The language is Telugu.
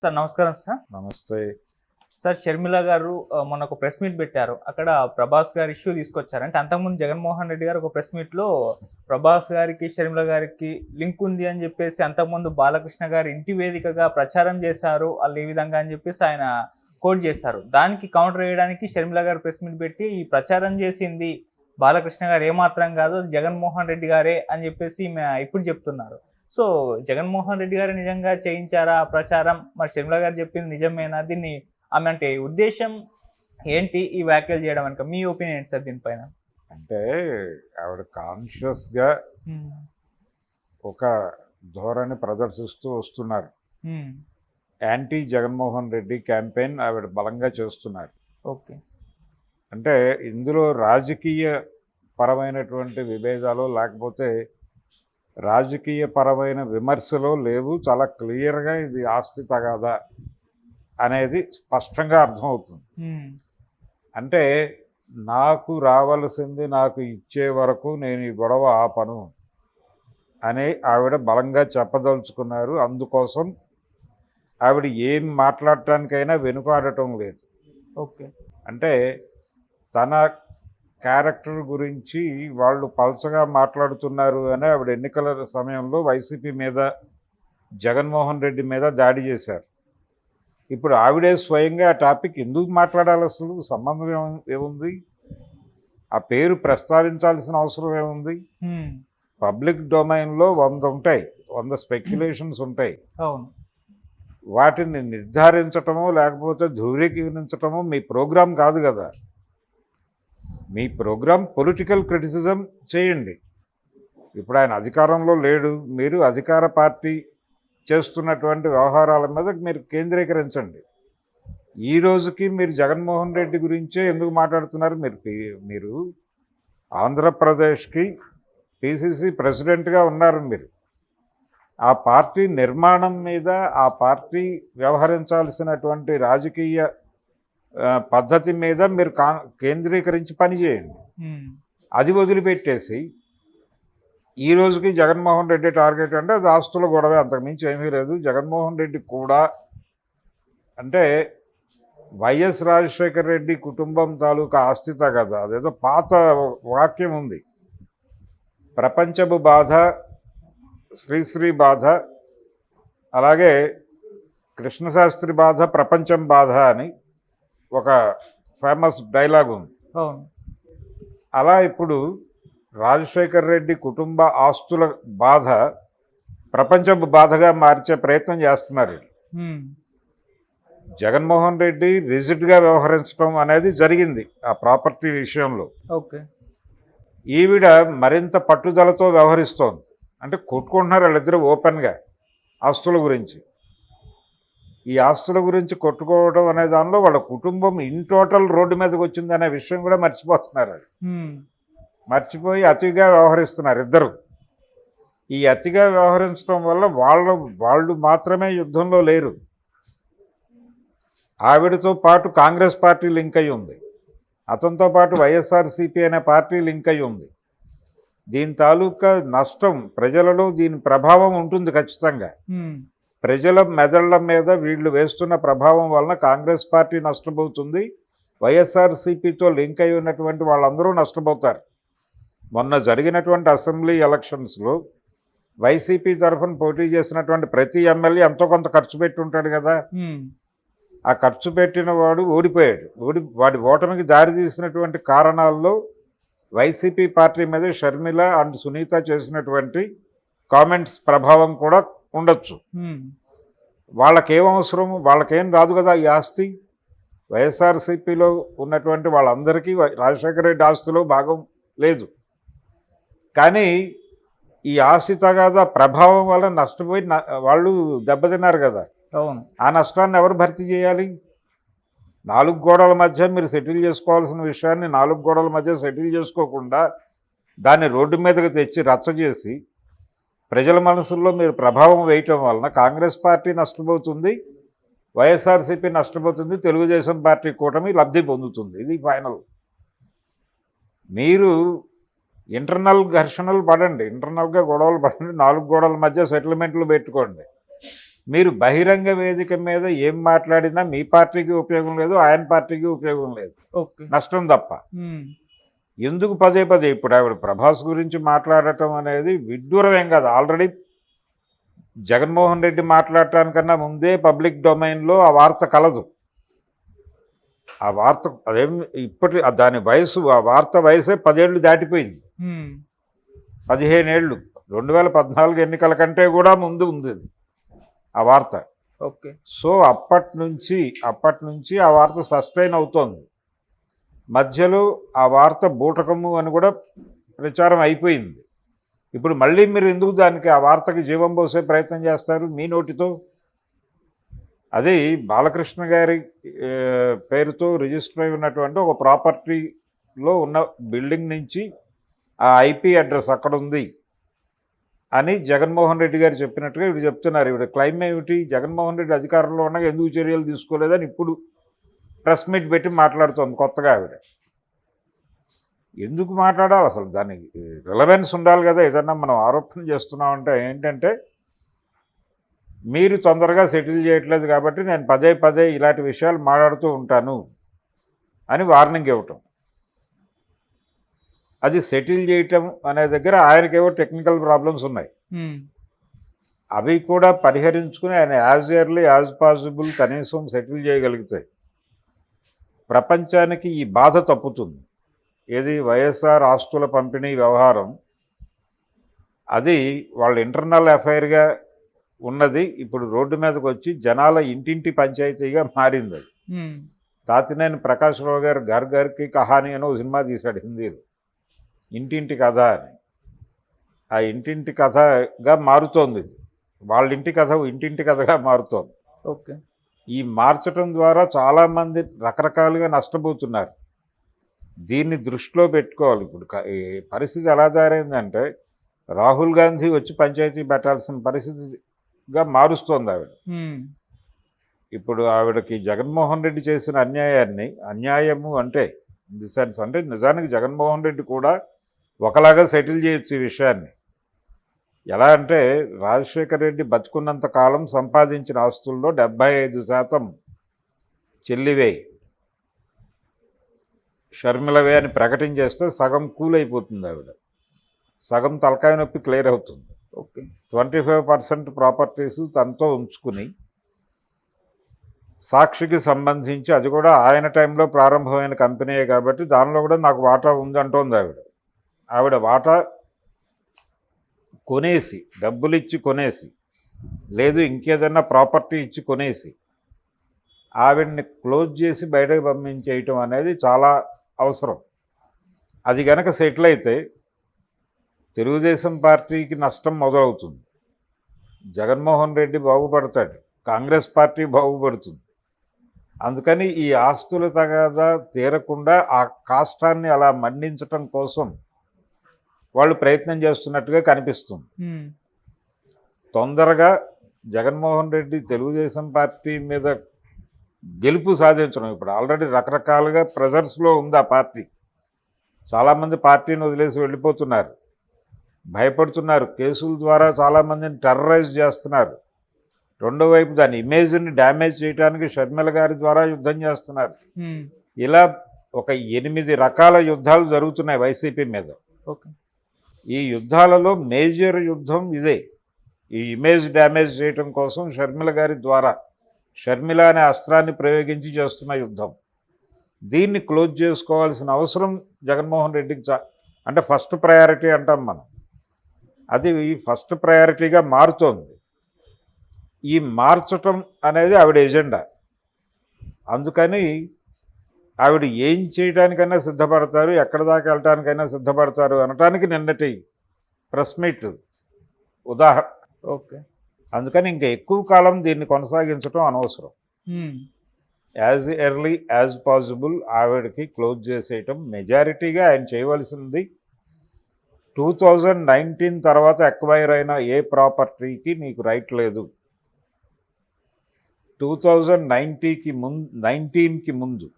సార్ నమస్కారం సార్. నమస్తే. సార్ షర్మిల గారు మొన్న ఒక ప్రెస్ మీట్ పెట్టారు. అక్కడ ప్రభాస్ గారి ఇష్యూ తీసుకొచ్చారు. అంటే అంతకుముందు జగన్మోహన్ రెడ్డి గారు ఒక ప్రెస్ మీట్‌లో ప్రభాస్ గారికి, షర్మిల గారికి లింక్ ఉంది అని చెప్పేసి అంతకుముందు బాలకృష్ణ గారి ఇంటి వేదికగా ప్రచారం చేశారు. ఆళ్ళు ఈ విధంగా అని చెప్పేసి ఆయన కోట్ చేశారు. దానికి కౌంటర్ వేయడానికి షర్మిల గారు ప్రెస్ మీట్ పెట్టి ఈ ప్రచారం చేసింది బాలకృష్ణ గారు ఏమాత్రం కాదు, జగన్మోహన్ రెడ్డి గారే అని చెప్పేసి ఇప్పుడు చెప్తున్నారు. సో జగన్మోహన్ రెడ్డి గారు నిజంగా చేయించారా ఆ ప్రచారం? మరి షర్మిల గారు చెప్పింది నిజమేనా? దీన్ని ఆమె అంటే ఉద్దేశం ఏంటి ఈ వ్యాఖ్యలు చేయడం వెనుక? మీ ఒపీనియన్ ఏంటి సార్ దీనిపైన? అంటే ఆవిడ కాన్షియస్‌గా ఒక ధోరణి ప్రదర్శిస్తూ వస్తున్నారు. యాంటీ జగన్మోహన్ రెడ్డి క్యాంపెయిన్ ఆవిడ బలంగా చేస్తున్నారు. ఓకే. అంటే ఇందులో రాజకీయ పరమైనటువంటి విభేదాలు లేకపోతే రాజకీయ పరమైన విమర్శలు లేవు. చాలా క్లియర్గా ఇది ఆస్తి తగాదా అనేది స్పష్టంగా అర్థమవుతుంది. అంటే నాకు రావాల్సింది నాకు ఇచ్చే వరకు నేను ఈ గొడవ ఆపను అని ఆవిడ బలంగా చెప్పదలుచుకున్నారు. అందుకోసం ఆవిడ ఏం మాట్లాడటానికైనా వెనుకాడటం లేదు. ఓకే. అంటే తన క్యారెక్టర్ గురించి వాళ్ళు పల్చగా మాట్లాడుతున్నారు అని ఆవిడ ఎన్నికల సమయంలో వైసీపీ మీద, జగన్మోహన్ రెడ్డి మీద దాడి చేశారు. ఇప్పుడు ఆవిడే స్వయంగా ఆ టాపిక్ ఎందుకు మాట్లాడాలి? అసలు సంబంధం ఏముంది? ఆ పేరు ప్రస్తావించాల్సిన అవసరం ఏముంది? పబ్లిక్ డొమైన్లో 100 ఉంటాయి, 100 స్పెక్యులేషన్స్ ఉంటాయి. అవును. వాటిని నిర్ధారించటమో లేకపోతే ధృవీకరించటమో మీ ప్రోగ్రాం కాదు కదా. మీ ప్రోగ్రాం పొలిటికల్ క్రిటిసిజం చేయండి. ఇప్పుడు ఆయన అధికారంలో లేడు, మీరు అధికార పార్టీ చేస్తున్నటువంటి వ్యవహారాల మీద మీరు కేంద్రీకరించండి. ఈ రోజుకి మీరు జగన్మోహన్ రెడ్డి గురించే ఎందుకు మాట్లాడుతున్నారు? మీరు ఆంధ్రప్రదేశ్కి పిసిసి ప్రెసిడెంట్గా ఉన్నారు. మీరు ఆ పార్టీ నిర్మాణం మీద, ఆ పార్టీ వ్యవహరించాల్సినటువంటి రాజకీయ పద్ధతి మీద మీరు కేంద్రీకరించి పనిచేయండి. అది వదిలిపెట్టేసి ఈ రోజుకి జగన్మోహన్ రెడ్డి టార్గెట్ అంటే అది ఆస్తుల గొడవే, అంతకుమించి ఏమీ లేదు. జగన్మోహన్ రెడ్డి కూడా అంటే వైఎస్ రాజశేఖర రెడ్డి కుటుంబం తాలూకా ఆస్తి తగదా. అదేదో పాత వాక్యం ఉంది, ప్రపంచపు బాధ శ్రీశ్రీ బాధ, అలాగే కృష్ణశాస్త్రి బాధ ప్రపంచం బాధ అని ఒక ఫేమస్ డైలాగ్ ఉంది. అలా ఇప్పుడు రాజశేఖర్ రెడ్డి కుటుంబ ఆస్తుల బాధ ప్రపంచపు బాధగా మార్చే ప్రయత్నం చేస్తున్నారు. జగన్మోహన్ రెడ్డి రిజిడ్గా వ్యవహరించడం అనేది జరిగింది ఆ ప్రాపర్టీ విషయంలో. ఓకే. ఈవిడ మరింత పట్టుదలతో వ్యవహరిస్తోంది. అంటే కొట్టుకుంటున్నారు వాళ్ళిద్దరూ ఓపెన్గా ఆస్తుల గురించి. ఈ ఆస్తుల గురించి కొట్టుకోవడం అనే దానిలో వాళ్ళ కుటుంబం ఇన్ టోటల్ రోడ్డు మీదకి వచ్చిందనే విషయం కూడా మర్చిపోతున్నారు. మర్చిపోయి అతిగా వ్యవహరిస్తున్నారు ఇద్దరు. ఈ అతిగా వ్యవహరించడం వల్ల వాళ్ళు మాత్రమే యుద్ధంలో లేరు. ఆవిడతో పాటు కాంగ్రెస్ పార్టీ లింక్ అయి ఉంది, అతనితో పాటు వైఎస్ఆర్సీపీ అనే పార్టీ లింక్ అయి ఉంది. దీని తాలూకా నష్టం ప్రజలలో, దీని ప్రభావం ఉంటుంది ఖచ్చితంగా. ప్రజల మెదళ్ల మీద వీళ్ళు వేస్తున్న ప్రభావం వలన కాంగ్రెస్ పార్టీ నష్టపోతుంది, వైఎస్ఆర్సీపీతో లింక్ అయి ఉన్నటువంటి వాళ్ళందరూ నష్టపోతారు. మొన్న జరిగినటువంటి అసెంబ్లీ ఎలక్షన్స్లో వైసీపీ తరఫున పోటీ చేసినటువంటి ప్రతి ఎమ్మెల్యే ఎంతో కొంత ఖర్చు పెట్టి ఉంటాడు కదా. ఆ ఖర్చు పెట్టిన వాడు ఓడిపోయాడు. వాడి ఓటమికి దారి తీసినటువంటి కారణాల్లో వైసీపీ పార్టీ మీద షర్మిల అండ్ సునీత చేసినటువంటి కామెంట్స్ ప్రభావం కూడా ఉండొచ్చు. వాళ్ళకేం అవసరం? వాళ్ళకేం రాదు కదా ఈ ఆస్తి. వైఎస్ఆర్సీపీలో ఉన్నటువంటి వాళ్ళందరికీ రాజశేఖర రెడ్డి ఆస్తిలో భాగం లేదు. కానీ ఈ ఆస్తి తగాదా ప్రభావం వల్ల నష్టపోయి వాళ్ళు దెబ్బతిన్నారు కదా. ఆ నష్టాన్ని ఎవరు భర్తీ చేయాలి? 4 గోడల మధ్య మీరు సెటిల్ చేసుకోవాల్సిన విషయాన్ని 4 గోడల మధ్య సెటిల్ చేసుకోకుండా దాన్ని రోడ్డు మీదకి తెచ్చి రచ్చ చేసి ప్రజల మనసుల్లో మీరు ప్రభావం వేయటం వలన కాంగ్రెస్ పార్టీ నష్టపోతుంది, వైఎస్ఆర్సీపీ నష్టపోతుంది, తెలుగుదేశం పార్టీ కూటమి లబ్ధి పొందుతుంది. ఇది ఫైనల్. మీరు ఇంటర్నల్ ఘర్షణలు పడండి, ఇంటర్నల్గా గొడవలు పడండి, 4 గోడల మధ్య సెటిల్మెంట్లు పెట్టుకోండి. మీరు బహిరంగ వేదిక మీద ఏం మాట్లాడినా మీ పార్టీకి ఉపయోగం లేదు, ఆయన పార్టీకి ఉపయోగం లేదు, ఓకే. నష్టం తప్ప. ఎందుకు పదే పదే ఇప్పుడు ఆవిడ ప్రభాస్ గురించి మాట్లాడటం అనేది విడ్డూరం ఏం కాదు. ఆల్రెడీ జగన్మోహన్ రెడ్డి మాట్లాడటానికన్నా ముందే పబ్లిక్ డొమైన్లో ఆ వార్త కలదు. ఆ వార్త అదేం ఇప్పటి దాని వయసు, ఆ వార్త వయసే 10 ఏళ్ళు దాటిపోయింది, 15 ఏళ్ళు. 2014 ఎన్నికల కంటే కూడా ముందు ఉంది అది ఆ వార్త. ఓకే. సో అప్పటి నుంచి ఆ వార్త సస్టైన్ అవుతోంది. మధ్యలో ఆ వార్త బూటకము అని కూడా ప్రచారం అయిపోయింది. ఇప్పుడు మళ్ళీ మీరు ఎందుకు దానికి ఆ వార్తకి జీవం పోసే ప్రయత్నం చేస్తారు మీ నోటితో? అది బాలకృష్ణ గారి పేరుతో రిజిస్టర్ అయి ఉన్నటువంటి ఒక ప్రాపర్టీలో ఉన్న బిల్డింగ్ నుంచి ఆ ఐపీ అడ్రస్ అక్కడ ఉంది అని జగన్మోహన్ రెడ్డి గారు చెప్పినట్టుగా ఇవి చెప్తున్నారు. ఇవి క్లైమ్ ఏమిటి? జగన్మోహన్ రెడ్డి అధికారంలో ఉండగా ఎందుకు చర్యలు తీసుకోలేదని ఇప్పుడు ప్రెస్ మీట్ పెట్టి మాట్లాడుతోంది కొత్తగా ఆవిడ. ఎందుకు మాట్లాడాలి అసలు? దానికి రిలవెన్స్ ఉండాలి కదా. ఏదన్నా మనం ఆరోపణ చేస్తున్నామంటే ఏంటంటే మీరు తొందరగా సెటిల్ చేయట్లేదు కాబట్టి నేను పదే పదే ఇలాంటి విషయాలు మాట్లాడుతూ ఉంటాను అని వార్నింగ్ ఇవ్వటం. అది సెటిల్ చేయటం అనే దగ్గర ఆయనకేవో టెక్నికల్ ప్రాబ్లమ్స్ ఉన్నాయి, అవి కూడా పరిహరించుకుని ఆయన యాజ్ ఎర్లీ యాజ్ పాసిబుల్ కనీసం సెటిల్ చేయగలిగితే ప్రపంచానికి ఈ బాధ తప్పుతుంది. ఏది వైఎస్ఆర్ ఆస్తుల పంపిణీ వ్యవహారం, అది వాళ్ళ ఇంటర్నల్ అఫైర్గా ఉన్నది ఇప్పుడు రోడ్డు మీదకి వచ్చి జనాల ఇంటింటి పంచాయతీగా మారింది. అది తాతినేని ప్రకాశ్రావు గారు ఘర్ ఘర్కి కహాని అని ఒక సినిమా తీశాడు హిందీలో, ఇంటింటి కథ అని. ఆ ఇంటింటి కథగా మారుతోంది. వాళ్ళ ఇంటి కథ ఇంటింటి కథగా మారుతోంది. ఓకే. ఈ మార్చడం ద్వారా చాలామంది రకరకాలుగా నష్టపోతున్నారు. దీన్ని దృష్టిలో పెట్టుకోవాలి. ఇప్పుడు ఈ పరిస్థితి ఎలా దారైందంటే రాహుల్ గాంధీ వచ్చి పంచాయతీ పెట్టాల్సిన పరిస్థితిగా మారుస్తోంది ఆవిడ. ఇప్పుడు ఆవిడకి జగన్మోహన్ రెడ్డి చేసిన అన్యాయము అంటే ఇన్ ది సెన్స్ అంటే నిజానికి జగన్మోహన్ రెడ్డి కూడా ఒకలాగా సెటిల్ చేయొచ్చు ఈ విషయాన్ని. ఎలా అంటే రాజశేఖర రెడ్డి బతుకున్నంత కాలం సంపాదించిన ఆస్తుల్లో 75% చెల్లివే, షర్మిలవే అని ప్రకటించేస్తే సగం కూల్ అయిపోతుంది ఆవిడ, సగం తలకాయ నొప్పి క్లియర్ అవుతుంది. ఓకే. 25% ప్రాపర్టీస్ తనతో ఉంచుకుని సాక్షికి సంబంధించి, అది కూడా ఆయన టైంలో ప్రారంభమైన కంపెనీయే కాబట్టి దానిలో కూడా నాకు వాటా ఉందంటోంది ఆవిడ. ఆవిడ వాటా కొనేసి, డబ్బులు ఇచ్చి కొనేసి, లేదు ఇంకేదన్నా ప్రాపర్టీ ఇచ్చి కొనేసి ఆవిడ్ని క్లోజ్ చేసి బయటకు పంపించేయటం అనేది చాలా అవసరం. అది గనక సెటిల్ అయితే తెలుగుదేశం పార్టీకి నష్టం మొదలవుతుంది, జగన్మోహన్ రెడ్డి బాగుపడతాడు, కాంగ్రెస్ పార్టీ బాగుపడుతుంది. అందుకని ఈ ఆస్తుల తగాదా తీరకుండా ఆ కాష్టాన్ని అలా మళ్లించటం కోసం వాళ్ళు ప్రయత్నం చేస్తున్నట్టుగా కనిపిస్తుంది. తొందరగా జగన్మోహన్ రెడ్డి తెలుగుదేశం పార్టీ మీద గెలుపు సాధించడం, ఇప్పుడు ఆల్రెడీ రకరకాలుగా ప్రెజర్స్లో ఉంది ఆ పార్టీ. చాలామంది పార్టీని వదిలేసి వెళ్ళిపోతున్నారు, భయపడుతున్నారు, కేసుల ద్వారా చాలామందిని టెర్రరైజ్ చేస్తున్నారు. రెండో వైపు దాని ఇమేజ్ని డ్యామేజ్ చేయడానికి షర్మిల గారి ద్వారా యుద్ధం చేస్తున్నారు. ఇలా ఒక 8 రకాల యుద్ధాలు జరుగుతున్నాయి వైసీపీ మీద. ఈ యుద్ధాలలో మేజర్ యుద్ధం ఇదే, ఈ ఇమేజ్ డ్యామేజ్ చేయటం కోసం షర్మిల గారి ద్వారా, షర్మిల అనే అస్త్రాన్ని ప్రయోగించి చేస్తున్న యుద్ధం. దీన్ని క్లోజ్ చేసుకోవాల్సిన అవసరం జగన్మోహన్ రెడ్డికి అంటే ఫస్ట్ ప్రయారిటీ అంటాం మనం, అది ఫస్ట్ ప్రయారిటీగా మారుతోంది. ఈ మార్చటం అనేది ఆవిడ ఎజెండా. అందుకని ఆవిడ ఏం చేయడానికైనా సిద్ధపడతారు, ఎక్కడి దాకా వెళ్ళటానికైనా సిద్ధపడతారు అనటానికి నిన్నటి ప్రెస్ మీట్ ఉదాహరణ. ఓకే. అందుకని ఇంకా ఎక్కువ కాలం దీన్ని కొనసాగించడం అనవసరం. యాజ్ ఎర్లీ యాజ్ పాసిబుల్ ఆవిడకి క్లోజ్ చేసేయటం మెజారిటీగా ఆయన చేయవలసింది. 2019 తర్వాత ఎక్వైర్ అయిన ఏ ప్రాపర్టీకి నీకు రైట్ లేదు. 2019కి ముందు